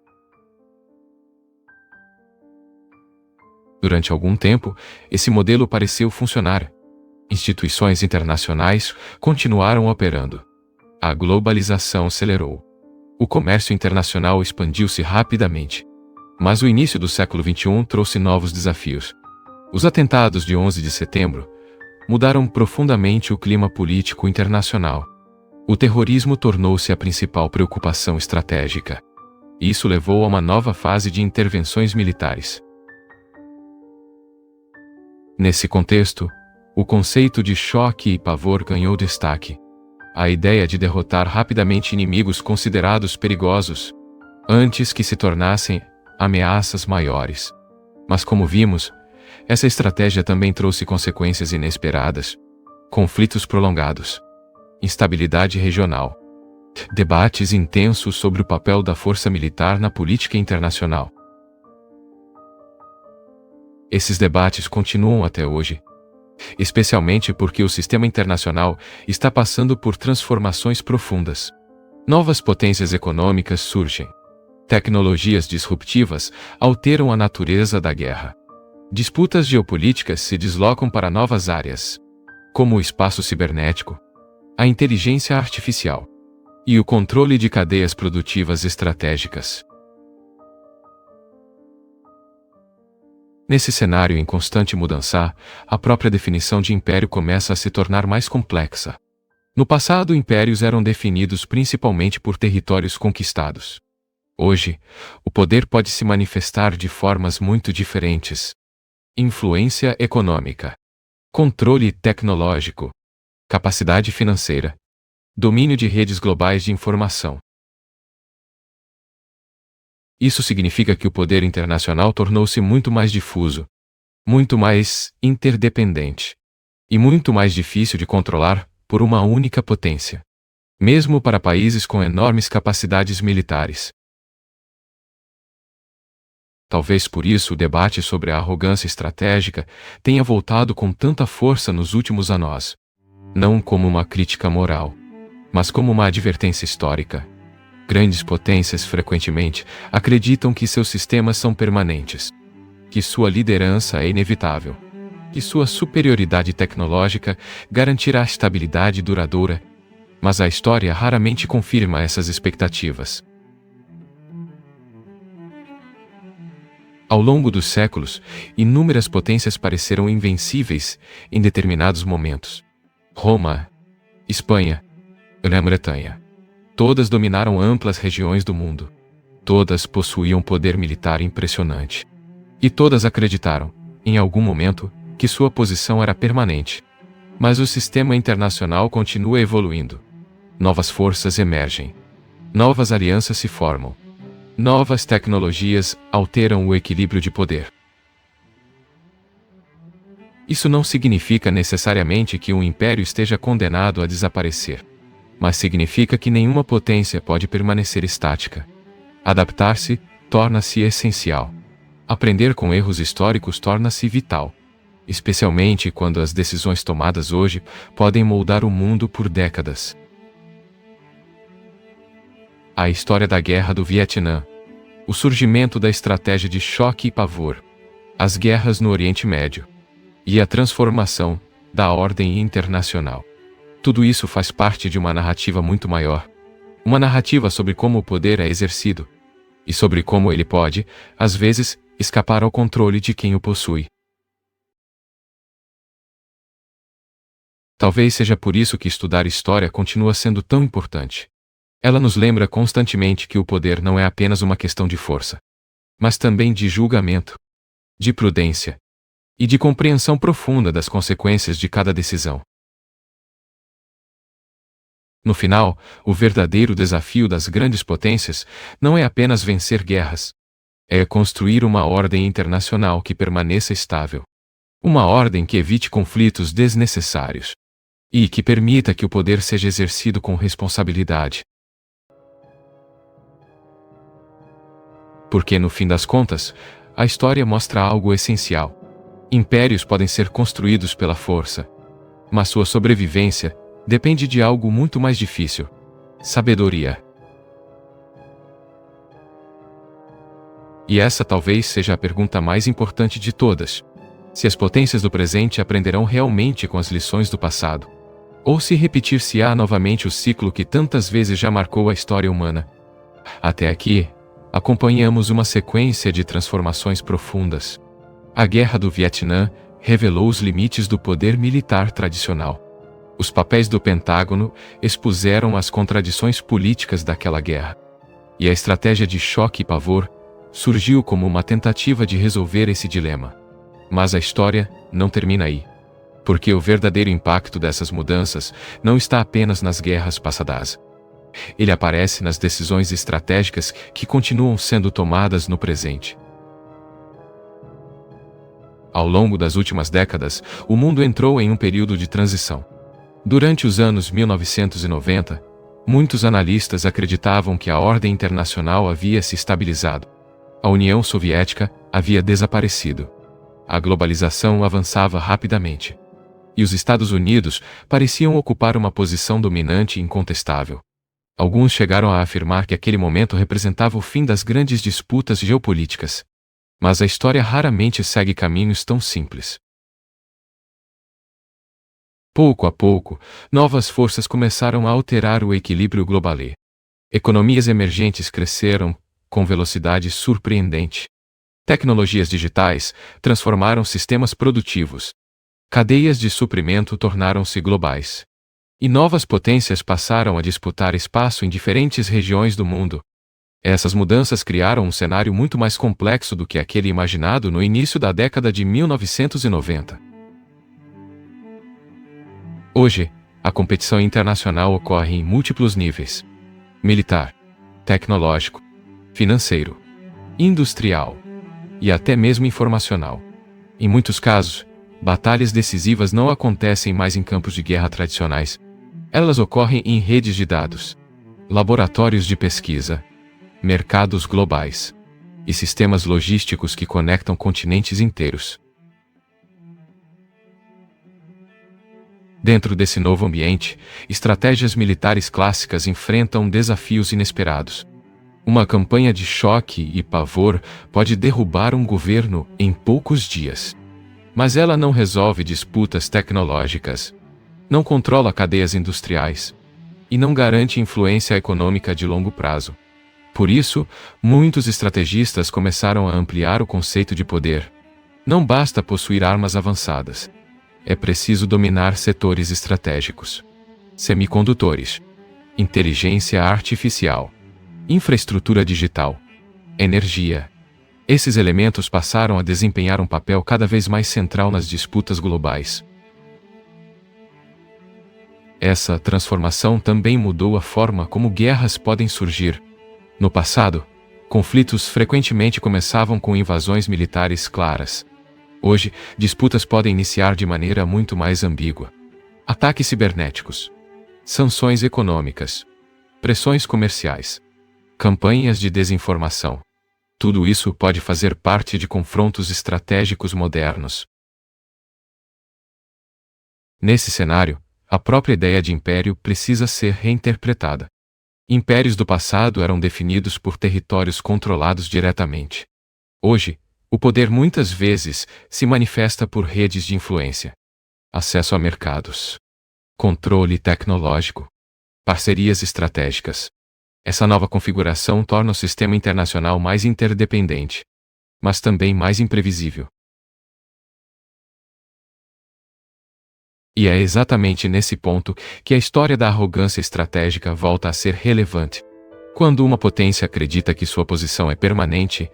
Speaker 2: Durante algum tempo, esse modelo pareceu funcionar. Instituições internacionais continuaram operando. A globalização acelerou. O comércio internacional expandiu-se rapidamente. Mas o início do século XXI trouxe novos desafios. Os atentados de 11 de setembro mudaram profundamente o clima político internacional. O terrorismo tornou-se a principal preocupação estratégica. Isso levou a uma nova fase de intervenções militares. Nesse contexto, o conceito de choque e pavor ganhou destaque. A ideia de derrotar rapidamente inimigos considerados perigosos, antes que se tornassem ameaças maiores. Mas como vimos, essa estratégia também trouxe consequências inesperadas. Conflitos prolongados, instabilidade regional, debates intensos sobre o papel da força militar na política internacional. Esses debates continuam até hoje, especialmente porque o sistema internacional está passando por transformações profundas. Novas potências econômicas surgem. Tecnologias disruptivas alteram a natureza da guerra. Disputas geopolíticas se deslocam para novas áreas, como o espaço cibernético, a inteligência artificial e o controle de cadeias produtivas estratégicas. Nesse cenário em constante mudança, a própria definição de império começa a se tornar mais complexa. No passado, impérios eram definidos principalmente por territórios conquistados. Hoje, o poder pode se manifestar de formas muito diferentes. Influência econômica, controle tecnológico, capacidade financeira, domínio de redes globais de informação. Isso significa que o poder internacional tornou-se muito mais difuso, muito mais interdependente e muito mais difícil de controlar por uma única potência, mesmo para países com enormes capacidades militares. Talvez por isso o debate sobre a arrogância estratégica tenha voltado com tanta força nos últimos anos, não como uma crítica moral, mas como uma advertência histórica. Grandes potências frequentemente acreditam que seus sistemas são permanentes, que sua liderança é inevitável, que sua superioridade tecnológica garantirá estabilidade duradoura, mas a história raramente confirma essas expectativas. Ao longo dos séculos, inúmeras potências pareceram invencíveis em determinados momentos. Roma, Espanha, Grã-Bretanha. Todas dominaram amplas regiões do mundo. Todas possuíam poder militar impressionante. E todas acreditaram, em algum momento, que sua posição era permanente. Mas o sistema internacional continua evoluindo. Novas forças emergem. Novas alianças se formam. Novas tecnologias alteram o equilíbrio de poder. Isso não significa necessariamente que um império esteja condenado a desaparecer, mas significa que nenhuma potência pode permanecer estática. Adaptar-se torna-se essencial. Aprender com erros históricos torna-se vital, especialmente quando as decisões tomadas hoje podem moldar o mundo por décadas. A história da Guerra do Vietnã, o surgimento da estratégia de choque e pavor, as guerras no Oriente Médio e a transformação da ordem internacional. Tudo isso faz parte de uma narrativa muito maior. Uma narrativa sobre como o poder é exercido e sobre como ele pode, às vezes, escapar ao controle de quem o possui. Talvez seja por isso que estudar história continua sendo tão importante. Ela nos lembra constantemente que o poder não é apenas uma questão de força, mas também de julgamento, de prudência e de compreensão profunda das consequências de cada decisão. No final, o verdadeiro desafio das grandes potências não é apenas vencer guerras. É construir uma ordem internacional que permaneça estável. Uma ordem que evite conflitos desnecessários e que permita que o poder seja exercido com responsabilidade. Porque, no fim das contas, a história mostra algo essencial. Impérios podem ser construídos pela força, mas sua sobrevivência depende de algo muito mais difícil: sabedoria. E essa talvez seja a pergunta mais importante de todas: se as potências do presente aprenderão realmente com as lições do passado, ou se repetir-se-á novamente o ciclo que tantas vezes já marcou a história humana. Até aqui, acompanhamos uma sequência de transformações profundas. A Guerra do Vietnã revelou os limites do poder militar tradicional. Os papéis do Pentágono expuseram as contradições políticas daquela guerra. E a estratégia de choque e pavor surgiu como uma tentativa de resolver esse dilema. Mas a história não termina aí. Porque o verdadeiro impacto dessas mudanças não está apenas nas guerras passadas. Ele aparece nas decisões estratégicas que continuam sendo tomadas no presente. Ao longo das últimas décadas, o mundo entrou em um período de transição. Durante os anos 1990, muitos analistas acreditavam que a ordem internacional havia se estabilizado. A União Soviética havia desaparecido. A globalização avançava rapidamente. e os Estados Unidos pareciam ocupar uma posição dominante e incontestável. Alguns chegaram a afirmar que aquele momento representava o fim das grandes disputas geopolíticas. Mas a história raramente segue caminhos tão simples. Pouco a pouco, novas forças começaram a alterar o equilíbrio global. Economias emergentes cresceram com velocidade surpreendente. Tecnologias digitais transformaram sistemas produtivos. Cadeias de suprimento tornaram-se globais. E novas potências passaram a disputar espaço em diferentes regiões do mundo. Essas mudanças criaram um cenário muito mais complexo do que aquele imaginado no início da década de 1990. Hoje, a competição internacional ocorre em múltiplos níveis: militar, tecnológico, financeiro, industrial e até mesmo informacional. Em muitos casos, batalhas decisivas não acontecem mais em campos de guerra tradicionais. Elas ocorrem em redes de dados, laboratórios de pesquisa, mercados globais e sistemas logísticos que conectam continentes inteiros. Dentro desse novo ambiente, estratégias militares clássicas enfrentam desafios inesperados. Uma campanha de choque e pavor pode derrubar um governo em poucos dias. Mas ela não resolve disputas tecnológicas, não controla cadeias industriais e não garante influência econômica de longo prazo. Por isso, muitos estrategistas começaram a ampliar o conceito de poder. Não basta possuir armas avançadas. É preciso dominar setores estratégicos: semicondutores, inteligência artificial, infraestrutura digital, energia. Esses elementos passaram a desempenhar um papel cada vez mais central nas disputas globais. Essa transformação também mudou a forma como guerras podem surgir. No passado, conflitos frequentemente começavam com invasões militares claras. Hoje, disputas podem iniciar de maneira muito mais ambígua. Ataques cibernéticos, sanções econômicas, pressões comerciais, campanhas de desinformação. Tudo isso pode fazer parte de confrontos estratégicos modernos. Nesse cenário, a própria ideia de império precisa ser reinterpretada. Impérios do passado eram definidos por territórios controlados diretamente. Hoje, o poder muitas vezes se manifesta por redes de influência, acesso a mercados, controle tecnológico, parcerias estratégicas. Essa nova configuração torna o sistema internacional mais interdependente, mas também mais imprevisível. E é exatamente nesse ponto que a história da arrogância estratégica volta a ser relevante. Quando uma potência acredita que sua posição é permanente,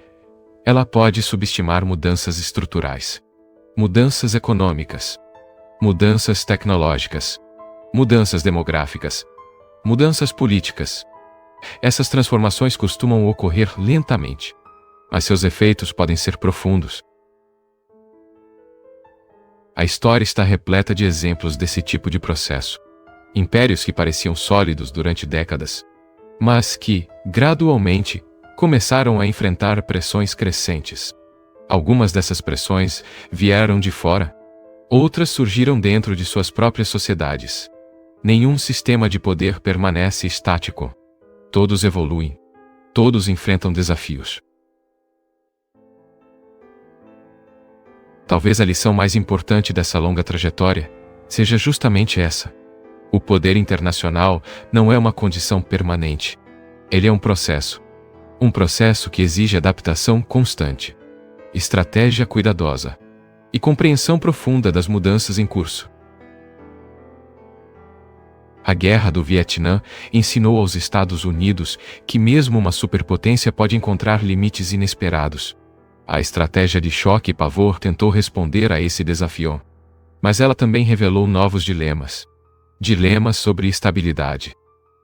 Speaker 2: ela pode subestimar mudanças estruturais, mudanças econômicas, mudanças tecnológicas, mudanças demográficas, mudanças políticas. Essas transformações costumam ocorrer lentamente, mas seus efeitos podem ser profundos. A história está repleta de exemplos desse tipo de processo. Impérios que pareciam sólidos durante décadas, mas que, gradualmente, começaram a enfrentar pressões crescentes. Algumas dessas pressões vieram de fora, outras surgiram dentro de suas próprias sociedades. Nenhum sistema de poder permanece estático. Todos evoluem. Todos enfrentam desafios. Talvez a lição mais importante dessa longa trajetória seja justamente essa. O poder internacional não é uma condição permanente. Ele é um processo. Um processo que exige adaptação constante, estratégia cuidadosa e compreensão profunda das mudanças em curso. A Guerra do Vietnã ensinou aos Estados Unidos que mesmo uma superpotência pode encontrar limites inesperados. A estratégia de choque e pavor tentou responder a esse desafio. Mas ela também revelou novos dilemas. Dilemas sobre estabilidade,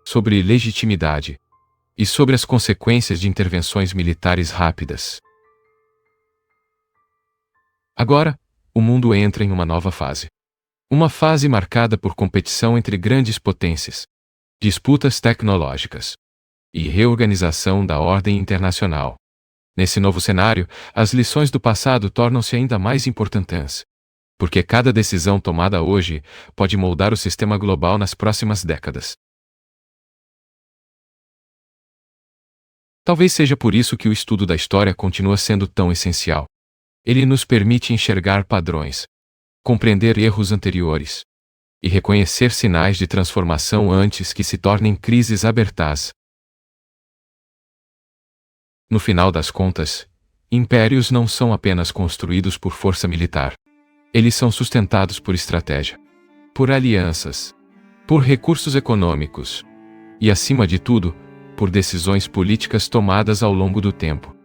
Speaker 2: sobre legitimidade e sobre as consequências de intervenções militares rápidas. Agora, o mundo entra em uma nova fase. Uma fase marcada por competição entre grandes potências, disputas tecnológicas e reorganização da ordem internacional. Nesse novo cenário, as lições do passado tornam-se ainda mais importantes. porque cada decisão tomada hoje pode moldar o sistema global nas próximas décadas. Talvez seja por isso que o estudo da história continua sendo tão essencial. Ele nos permite enxergar padrões, compreender erros anteriores e reconhecer sinais de transformação antes que se tornem crises abertas. No final das contas, impérios não são apenas construídos por força militar. Eles são sustentados por estratégia, por alianças, por recursos econômicos e, acima de tudo, por decisões políticas tomadas ao longo do tempo.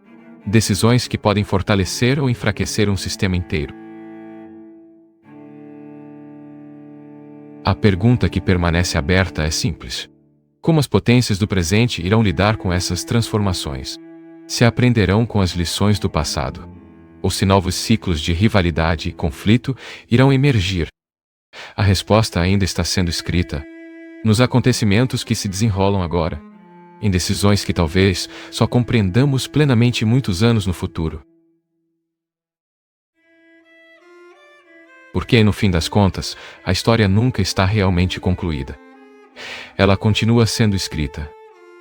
Speaker 2: Decisões que podem fortalecer ou enfraquecer um sistema inteiro. A pergunta que permanece aberta é simples: como as potências do presente irão lidar com essas transformações? Se aprenderão com as lições do passado? Ou se novos ciclos de rivalidade e conflito irão emergir? A resposta ainda está sendo escrita nos acontecimentos que se desenrolam agora, em decisões que talvez só compreendamos plenamente muitos anos no futuro. Porque, no fim das contas, a história nunca está realmente concluída. Ela continua sendo escrita,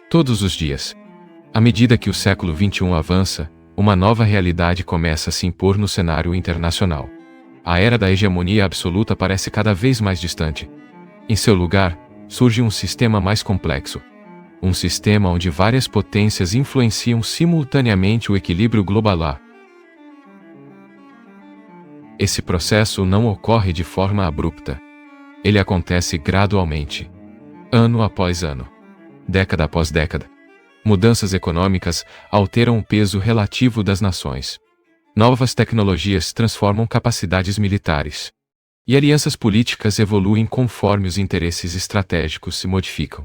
Speaker 2: todos os dias. À medida que o século XXI avança, uma nova realidade começa a se impor no cenário internacional. A era da hegemonia absoluta parece cada vez mais distante. Em seu lugar, surge um sistema mais complexo. Um sistema onde várias potências influenciam simultaneamente o equilíbrio global. Esse processo não ocorre de forma abrupta. Ele acontece gradualmente, ano após ano, década após década. Mudanças econômicas alteram o peso relativo das nações. Novas tecnologias transformam capacidades militares. E alianças políticas evoluem conforme os interesses estratégicos se modificam.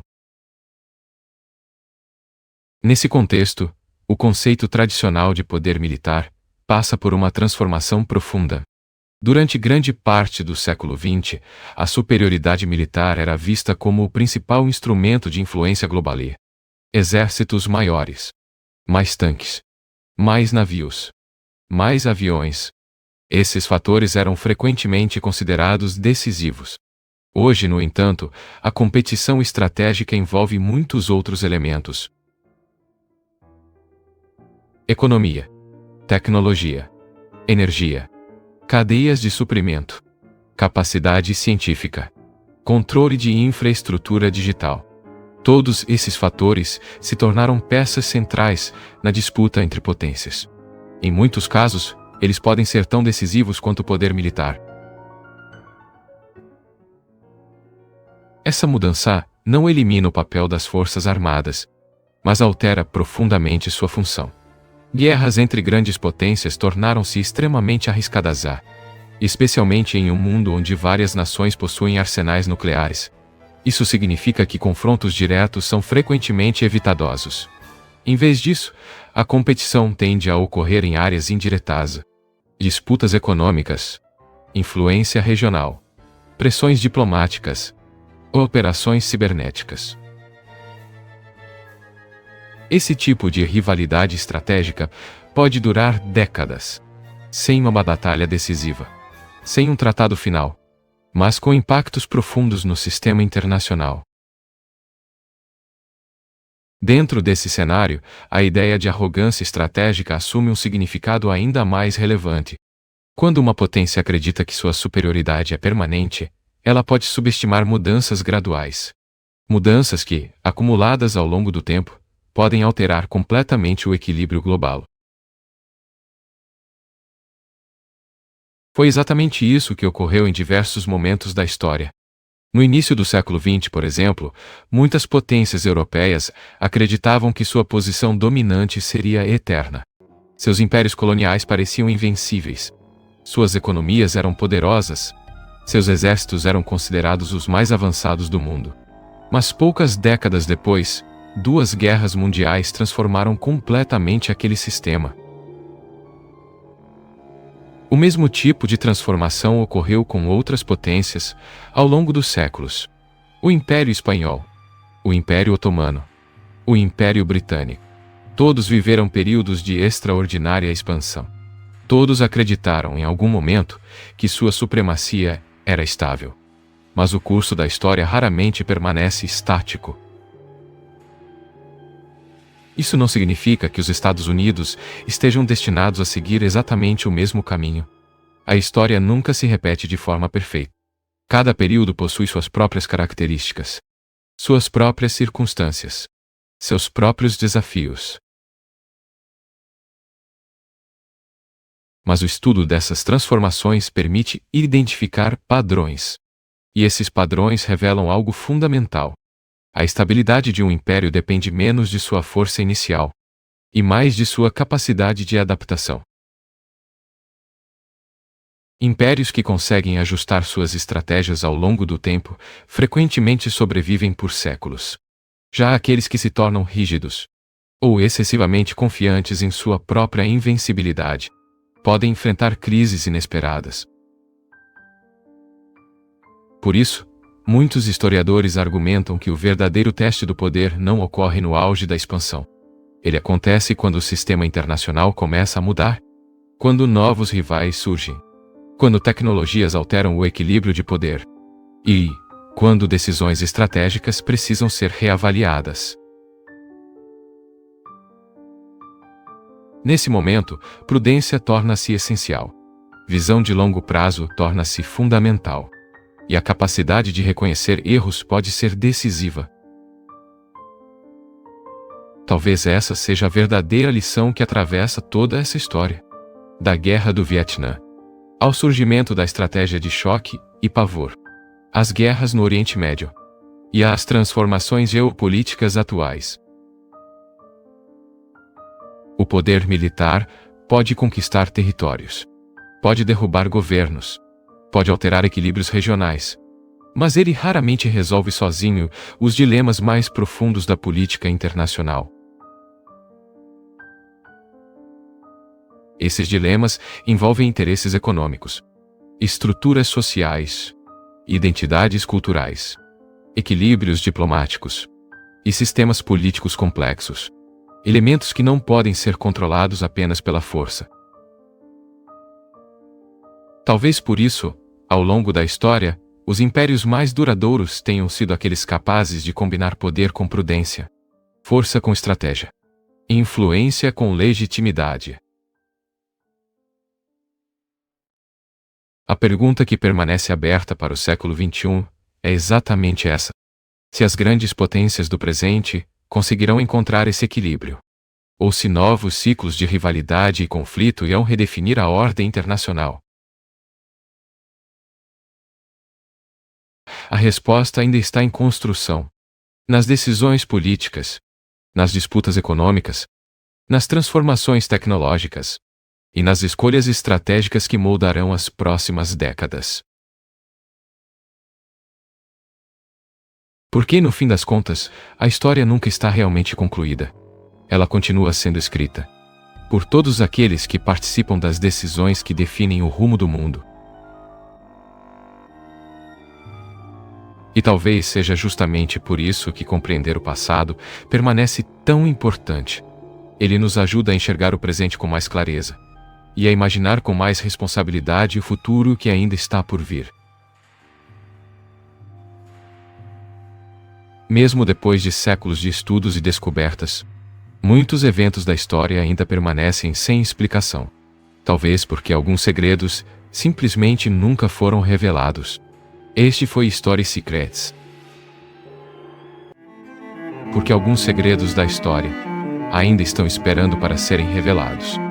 Speaker 2: Nesse contexto, o conceito tradicional de poder militar passa por uma transformação profunda. Durante grande parte do século XX, a superioridade militar era vista como o principal instrumento de influência global. Exércitos maiores, mais tanques, mais navios, mais aviões. Esses fatores eram frequentemente considerados decisivos. Hoje, no entanto, a competição estratégica envolve muitos outros elementos. Economia, tecnologia, energia, cadeias de suprimento, capacidade científica, controle de infraestrutura digital. Todos esses fatores se tornaram peças centrais na disputa entre potências. Em muitos casos, eles podem ser tão decisivos quanto o poder militar. Essa mudança não elimina o papel das forças armadas, mas altera profundamente sua função. Guerras entre grandes potências tornaram-se extremamente arriscadas, especialmente em um mundo onde várias nações possuem arsenais nucleares. Isso significa que confrontos diretos são frequentemente evitadosos. Em vez disso, a competição tende a ocorrer em áreas indiretas. Disputas econômicas, influência regional, pressões diplomáticas, operações cibernéticas. Esse tipo de rivalidade estratégica pode durar décadas, sem uma batalha decisiva, sem um tratado final, mas com impactos profundos no sistema internacional. Dentro desse cenário, a ideia de arrogância estratégica assume um significado ainda mais relevante. Quando uma potência acredita que sua superioridade é permanente, ela pode subestimar mudanças graduais. Mudanças que, acumuladas ao longo do tempo, podem alterar completamente o equilíbrio global. Foi exatamente isso que ocorreu em diversos momentos da história. No início do século XX, por exemplo, muitas potências europeias acreditavam que sua posição dominante seria eterna. Seus impérios coloniais pareciam invencíveis. Suas economias eram poderosas. Seus exércitos eram considerados os mais avançados do mundo. Mas poucas décadas depois, 2 guerras mundiais transformaram completamente aquele sistema. O mesmo tipo de transformação ocorreu com outras potências ao longo dos séculos. O Império Espanhol, o Império Otomano, o Império Britânico. Todos viveram períodos de extraordinária expansão. Todos acreditaram em algum momento que sua supremacia era estável. Mas o curso da história raramente permanece estático. Isso não significa que os Estados Unidos estejam destinados a seguir exatamente o mesmo caminho. A história nunca se repete de forma perfeita. Cada período possui suas próprias características, suas próprias circunstâncias, seus próprios desafios. Mas o estudo dessas transformações permite identificar padrões. E esses padrões revelam algo fundamental. A estabilidade de um império depende menos de sua força inicial e mais de sua capacidade de adaptação. Impérios que conseguem ajustar suas estratégias ao longo do tempo frequentemente sobrevivem por séculos. Já aqueles que se tornam rígidos ou excessivamente confiantes em sua própria invencibilidade podem enfrentar crises inesperadas. Por isso, muitos historiadores argumentam que o verdadeiro teste do poder não ocorre no auge da expansão. Ele acontece quando o sistema internacional começa a mudar, quando novos rivais surgem, quando tecnologias alteram o equilíbrio de poder e quando decisões estratégicas precisam ser reavaliadas. Nesse momento, prudência torna-se essencial. Visão de longo prazo torna-se fundamental. E a capacidade de reconhecer erros pode ser decisiva. Talvez essa seja a verdadeira lição que atravessa toda essa história. Da Guerra do Vietnã ao surgimento da estratégia de choque e pavor, às guerras no Oriente Médio e às transformações geopolíticas atuais. O poder militar pode conquistar territórios, pode derrubar governos, pode alterar equilíbrios regionais, mas ele raramente resolve sozinho os dilemas mais profundos da política internacional. Esses dilemas envolvem interesses econômicos, estruturas sociais, identidades culturais, equilíbrios diplomáticos e sistemas políticos complexos, elementos que não podem ser controlados apenas pela força. Talvez por isso, ao longo da história, os impérios mais duradouros tenham sido aqueles capazes de combinar poder com prudência, força com estratégia, influência com legitimidade. A pergunta que permanece aberta para o século XXI é exatamente essa: se as grandes potências do presente conseguirão encontrar esse equilíbrio, ou se novos ciclos de rivalidade e conflito irão redefinir a ordem internacional. A resposta ainda está em construção. Nas decisões políticas, nas disputas econômicas, nas transformações tecnológicas e nas escolhas estratégicas que moldarão as próximas décadas. Porque, no fim das contas, a história nunca está realmente concluída. Ela continua sendo escrita por todos aqueles que participam das decisões que definem o rumo do mundo. E talvez seja justamente por isso que compreender o passado permanece tão importante. Ele nos ajuda a enxergar o presente com mais clareza e a imaginar com mais responsabilidade o futuro que ainda está por vir. Mesmo depois de séculos de estudos e descobertas, muitos eventos da história ainda permanecem sem explicação. Talvez porque alguns segredos simplesmente nunca foram revelados. Este foi Story Secrets. Porque alguns segredos da história ainda estão esperando para serem revelados.